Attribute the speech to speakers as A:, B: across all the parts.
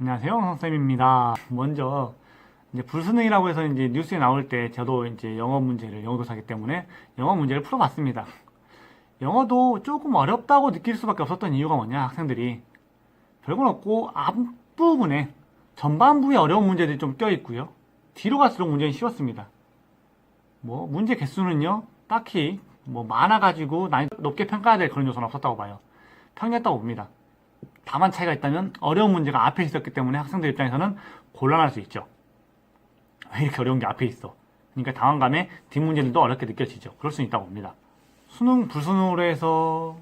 A: 안녕하세요, 선생님입니다. 먼저 이제 불수능이라고 해서 이제 뉴스에 나올 때 저도 이제 영어 문제를 영어 교사기 때문에 영어 문제를 풀어봤습니다. 영어도 조금 어렵다고 느낄 수밖에 없었던 이유가 뭐냐, 학생들이 별건 없고 앞부분에 전반부에 어려운 문제들이 좀 껴있고요. 뒤로 갈수록 문제는 쉬웠습니다. 뭐 문제 개수는요, 딱히 뭐 많아가지고 난이도 높게 평가해야 될 그런 요소는 없었다고 봐요. 평이했다고 봅니다. 다만 차이가 있다면 어려운 문제가 앞에 있었기 때문에 학생들 입장에서는 곤란할 수 있죠. 왜 이렇게 어려운 게 앞에 있어? 그러니까 당황감에 뒷문제들도 어렵게 느껴지죠. 그럴 수 있다고 봅니다. 수능 불수능으로 해서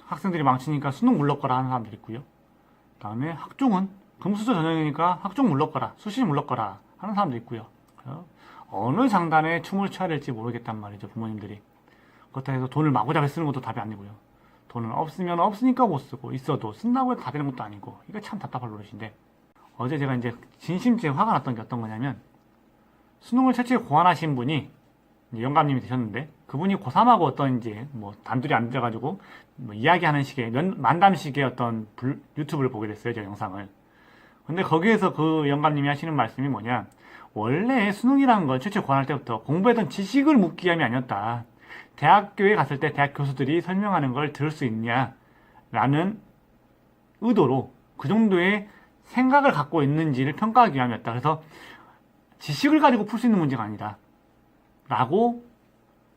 A: 학생들이 망치니까 수능 물러거라 하는 사람들이 있고요. 그 다음에 학종은 금수저 전형이니까 학종 물러거라, 수시 물러거라 하는 사람도 있고요. 어느 장단에 춤을 춰야 될지 모르겠단 말이죠, 부모님들이. 그렇다고 해서 돈을 마구잡이 쓰는 것도 답이 아니고요. 돈은 없으면 없으니까 못 쓰고, 있어도 쓴다고 해도 다 되는 것도 아니고, 이거 참 답답할 노릇인데, 어제 제가 이제 진심째 화가 났던 게 어떤 거냐면, 수능을 최초에 고안하신 분이 영감님이 되셨는데, 그분이 고3하고 어떤 이제 뭐 단둘이 앉아가지고 뭐 이야기하는 식의 만담식의 어떤 유튜브를 보게 됐어요, 저 영상을. 근데 거기에서 그 영감님이 하시는 말씀이 뭐냐, 원래 수능이라는 건 최초에 고안할 때부터 공부했던 지식을 묻기 위함이 아니었다. 대학교에 갔을 때 대학 교수들이 설명하는 걸 들을 수 있냐라는 의도로 그 정도의 생각을 갖고 있는지를 평가하기 위함이었다. 그래서 지식을 가지고 풀 수 있는 문제가 아니다. 라고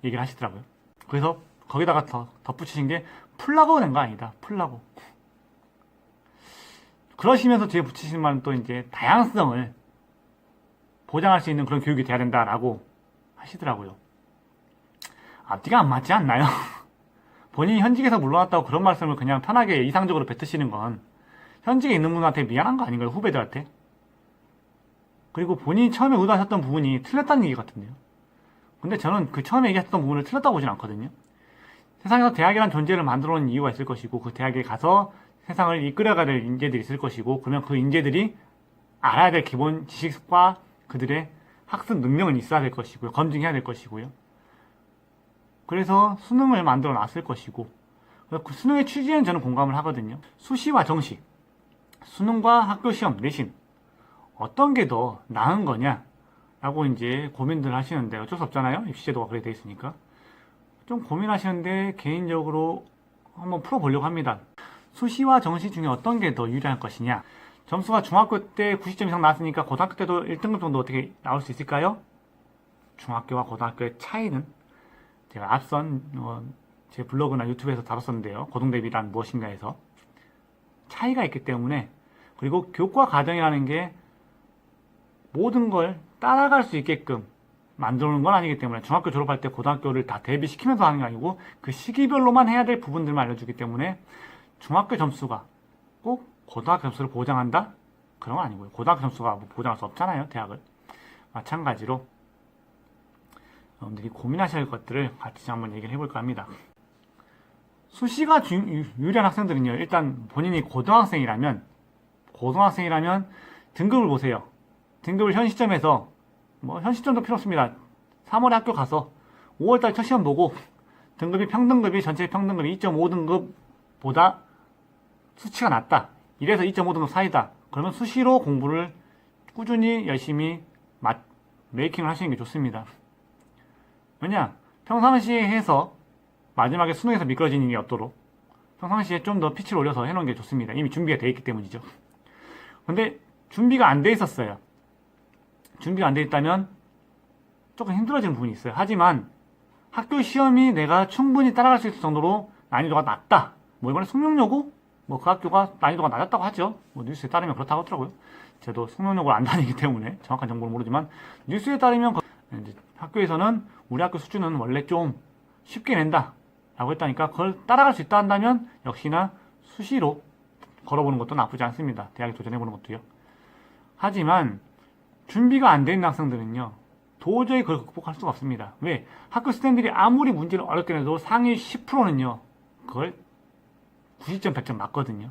A: 얘기를 하시더라고요. 그래서 거기다가 더 덧붙이신 게 풀라고 낸 거 아니다. 풀라고. 그러시면서 뒤에 붙이신 말은 또 이제 다양성을 보장할 수 있는 그런 교육이 돼야 된다라고 하시더라고요. 앞뒤가 안 맞지 않나요? 본인이 현직에서 물러났다고 그런 말씀을 그냥 편하게 이상적으로 뱉으시는 건 현직에 있는 분한테 미안한 거 아닌가요? 후배들한테? 그리고 본인이 처음에 의도하셨던 부분이 틀렸다는 얘기 같은데요. 근데 저는 그 처음에 얘기하셨던 부분을 틀렸다고 보진 않거든요. 세상에서 대학이란 존재를 만들어 놓은 이유가 있을 것이고, 그 대학에 가서 세상을 이끌어가야 될 인재들이 있을 것이고, 그러면 그 인재들이 알아야 될 기본 지식과 그들의 학습 능력은 있어야 될 것이고요. 검증해야 될 것이고요. 그래서 수능을 만들어 놨을 것이고, 그 수능의 취지에는 저는 공감을 하거든요. 수시와 정시, 수능과 학교 시험, 내신, 어떤 게 더 나은 거냐 라고 이제 고민들 하시는데 어쩔 수 없잖아요. 입시제도가 그렇게 돼 있으니까. 좀 고민하시는데 개인적으로 한번 풀어보려고 합니다. 수시와 정시 중에 어떤 게 더 유리할 것이냐. 점수가 중학교 때 90점 이상 나왔으니까 고등학교 때도 1등급 정도 어떻게 나올 수 있을까요? 중학교와 고등학교의 차이는 제가 앞선 제 블로그나 유튜브에서 다뤘었는데요. 고등대비란 무엇인가 해서 차이가 있기 때문에, 그리고 교과 과정이라는 게 모든 걸 따라갈 수 있게끔 만들어놓은 건 아니기 때문에, 중학교 졸업할 때 고등학교를 다 대비시키면서 하는 게 아니고 그 시기별로만 해야 될 부분들만 알려주기 때문에 중학교 점수가 꼭 고등학교 점수를 보장한다? 그런 건 아니고요. 고등학교 점수가 뭐 보장할 수 없잖아요, 대학을. 마찬가지로 여러분들이 고민하셔야 할 것들을 같이 한번 얘기를 해볼까 합니다. 수시가 유리한 학생들은요, 일단 본인이 고등학생이라면 등급을 보세요. 등급을 현 시점에서, 뭐 현 시점도 필요 없습니다. 3월에 학교 가서 5월달 첫 시험 보고 등급이 평등급이 전체 평등급이 2.5등급보다 수치가 낮다. 이래서 2.5등급 사이다. 그러면 수시로 공부를 꾸준히 열심히 메이킹을 하시는 게 좋습니다. 왜냐? 평상시에 해서 마지막에 수능에서 미끄러지는 일이 없도록 평상시에 좀 더 피치를 올려서 해놓은 게 좋습니다. 이미 준비가 돼 있기 때문이죠. 근데 준비가 안 돼 있었어요. 준비가 안 돼 있다면 조금 힘들어지는 부분이 있어요. 하지만 학교 시험이 내가 충분히 따라갈 수 있을 정도로 난이도가 낮다. 뭐 이번에 숙명여고? 뭐 그 학교가 난이도가 낮았다고 하죠. 뭐 뉴스에 따르면 그렇다고 하더라고요. 저도 숙명여고를 안 다니기 때문에 정확한 정보를 모르지만 뉴스에 따르면 이제 학교에서는 우리 학교 수준은 원래 좀 쉽게 낸다 라고 했다니까, 그걸 따라갈 수 있다 한다면 역시나 수시로 걸어보는 것도 나쁘지 않습니다. 대학에 도전해보는 것도요. 하지만 준비가 안 돼 있는 학생들은요, 도저히 그걸 극복할 수가 없습니다. 왜? 학교 스탠들이 아무리 문제를 어렵게 내도 상위 10%는요 그걸 90점 100점 맞거든요.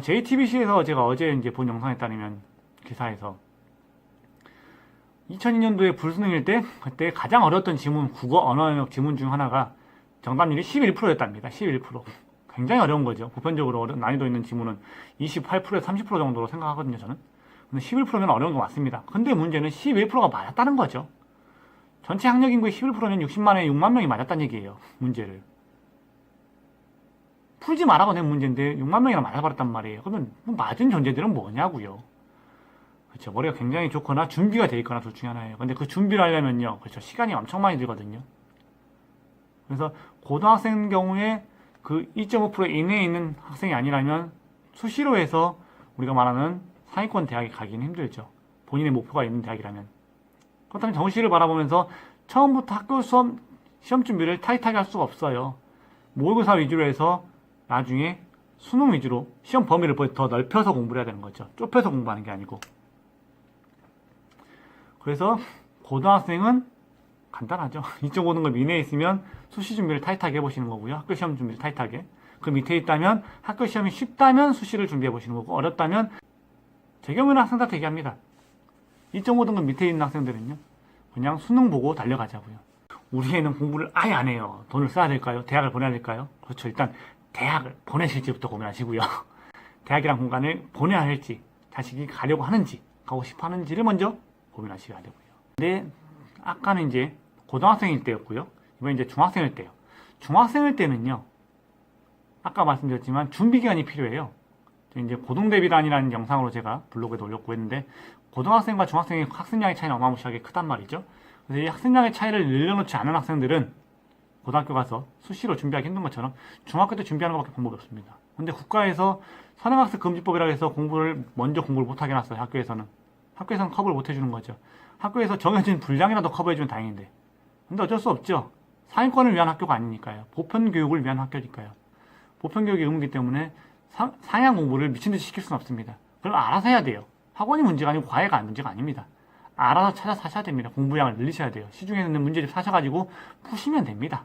A: JTBC에서 제가 어제 이제 본 영상에 따르면, 기사에서 2002년도에 불수능일 때 그때 가장 어려웠던 지문, 국어 언어 영역 지문 중 하나가 정답률이 11%였답니다. 11%. 굉장히 어려운 거죠. 보편적으로 난이도 있는 지문은 28%에서 30% 정도로 생각하거든요, 저는. 근데 11%면 어려운 거 맞습니다. 근데 문제는 11%가 맞았다는 거죠. 전체 학력 인구의 11%는 60만에 6만 명이 맞았다는 얘기예요, 문제를. 풀지 말라고 낸 문제인데 6만 명이나 맞아버렸단 말이에요. 그러면 맞은 존재들은 뭐냐고요. 그렇죠. 머리가 굉장히 좋거나 준비가 돼 있거나 둘 중에 하나예요. 근데 그 준비를 하려면요, 그렇죠. 시간이 엄청 많이 들거든요. 그래서 고등학생 경우에 그 2.5% 이내에 있는 학생이 아니라면 수시로 해서 우리가 말하는 상위권 대학에 가기는 힘들죠. 본인의 목표가 있는 대학이라면. 그렇다면 정시를 바라보면서 처음부터 학교 수업, 시험 준비를 타이트하게 할 수가 없어요. 모의고사 위주로 해서 나중에 수능 위주로 시험 범위를 더 넓혀서 공부를 해야 되는 거죠. 좁혀서 공부하는 게 아니고. 그래서 고등학생은 간단하죠. 2.5등급 이내에 있으면 수시 준비를 타이트하게 해보시는 거고요. 학교 시험 준비를 타이트하게. 그 밑에 있다면 학교 시험이 쉽다면 수시를 준비해 보시는 거고, 어렵다면 제 경우에는 학생들한테 얘기합니다. 2.5등급 밑에 있는 학생들은요, 그냥 수능 보고 달려가자고요. 우리 애는 공부를 아예 안 해요. 돈을 써야 될까요? 대학을 보내야 될까요? 그렇죠. 일단 대학을 보내실지부터 고민하시고요. 대학이란 공간을 보내야 할지, 자식이 가려고 하는지, 가고 싶어 하는지를 먼저 고민하셔야 되고요. 근데 아까는 이제 고등학생일 때였고요. 이번 이제 중학생일 때요. 중학생일 때는요, 아까 말씀드렸지만 준비 기간이 필요해요. 이제 고등대비란이라는 영상으로 제가 블로그에도 올렸고 했는데, 고등학생과 중학생의 학습량의 차이는 어마무시하게 크단 말이죠. 그래서 이 학습량의 차이를 늘려놓지 않은 학생들은 고등학교 가서 수시로 준비하기 힘든 것처럼 중학교 때 준비하는 것밖에 방법이 없습니다. 근데 국가에서 선행학습 금지법이라고 해서 먼저 공부를 못하게 해놨어요. 학교에서는 커버를 못 해주는 거죠. 학교에서 정해진 분량이라도 커버해주면 다행인데, 근데 어쩔 수 없죠. 상위권을 위한 학교가 아니니까요. 보편교육을 위한 학교니까요. 보편교육의 의무이기 때문에 상향 공부를 미친듯이 시킬 수는 없습니다. 그럼 알아서 해야 돼요. 학원이 문제가 아니고 과외가 문제가 아닙니다. 알아서 찾아서 하셔야 됩니다. 공부량을 늘리셔야 돼요. 시중에 있는 문제집 사셔가지고 푸시면 됩니다.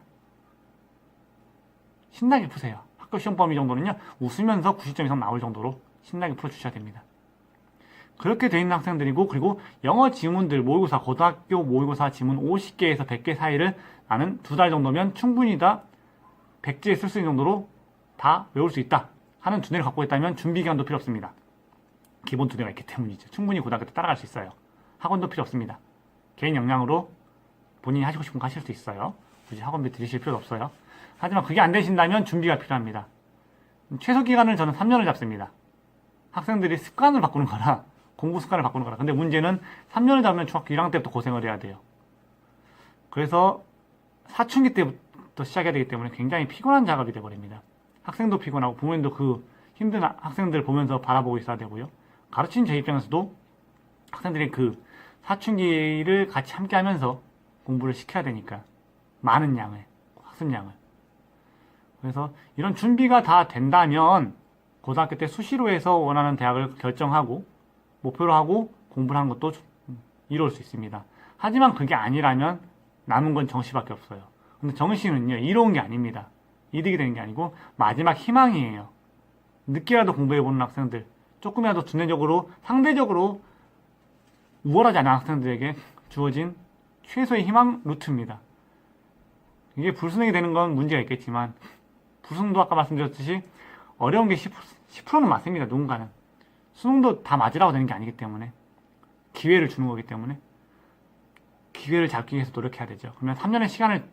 A: 신나게 푸세요. 학교 시험 범위 정도는요, 웃으면서 90점 이상 나올 정도로 신나게 풀어주셔야 됩니다. 그렇게 돼 있는 학생들이고, 그리고 영어 지문들 모의고사, 고등학교 모의고사 지문 50개에서 100개 사이를 나는 2달 정도면 충분히 다 백지에 쓸 수 있는 정도로 다 외울 수 있다 하는 두뇌를 갖고 있다면 준비 기간도 필요 없습니다. 기본 두뇌가 있기 때문이죠. 충분히 고등학교 때 따라갈 수 있어요. 학원도 필요 없습니다. 개인 역량으로 본인이 하시고 싶은 거 하실 수 있어요. 굳이 학원비 들이실 필요도 없어요. 하지만 그게 안 되신다면 준비가 필요합니다. 최소 기간을 저는 3년을 잡습니다. 학생들이 습관을 바꾸는 거라, 공부 습관을 바꾸는 거라. 근데 문제는 3년을 잡으면 중학교 1학년 때부터 고생을 해야 돼요. 그래서 사춘기 때부터 시작해야 되기 때문에 굉장히 피곤한 작업이 돼버립니다. 학생도 피곤하고 부모님도 그 힘든 학생들 보면서 바라보고 있어야 되고요. 가르치는 제 입장에서도 학생들이 그 사춘기를 같이 함께 하면서 공부를 시켜야 되니까, 많은 양을, 학습량을. 그래서 이런 준비가 다 된다면 고등학교 때 수시로 해서 원하는 대학을 결정하고 목표로 하고 공부를 하는 것도 이룰 수 있습니다. 하지만 그게 아니라면 남은 건 정시밖에 없어요. 근데 정시는요, 이로운 게 아닙니다. 이득이 되는 게 아니고 마지막 희망이에요. 늦게라도 공부해보는 학생들, 조금이라도 두뇌적으로, 상대적으로 우월하지 않은 학생들에게 주어진 최소의 희망 루트입니다. 이게 불수능이 되는 건 문제가 있겠지만, 불수능도 아까 말씀드렸듯이 어려운 게 10%는 맞습니다. 누군가는. 수능도 다 맞으라고 되는 게 아니기 때문에, 기회를 주는 거기 때문에 기회를 잡기 위해서 노력해야 되죠. 그러면 3년의 시간을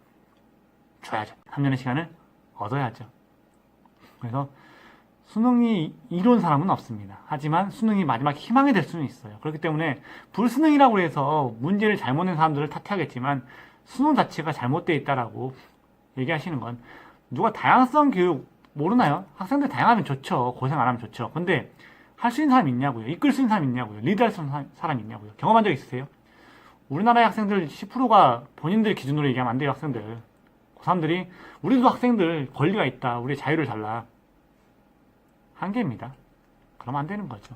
A: 줘야죠. 3년의 시간을 얻어야죠. 그래서 수능이 이로운 사람은 없습니다. 하지만 수능이 마지막 희망이 될 수는 있어요. 그렇기 때문에 불수능이라고 해서 문제를 잘못 낸 사람들을 탓하겠지만, 수능 자체가 잘못되어 있다라고 얘기하시는 건, 누가 다양성 교육 모르나요? 학생들 다양하면 좋죠. 고생 안 하면 좋죠. 근데 할 수 있는 사람이 있냐고요? 이끌 수 있는 사람이 있냐고요? 리드할 수 있는 사람이 있냐고요? 경험한 적 있으세요? 우리나라의 학생들 10%가 본인들 기준으로 얘기하면 안 돼요. 학생들, 그 사람들이 우리도 학생들 권리가 있다, 우리의 자유를 달라, 한계입니다. 그러면 안 되는 거죠.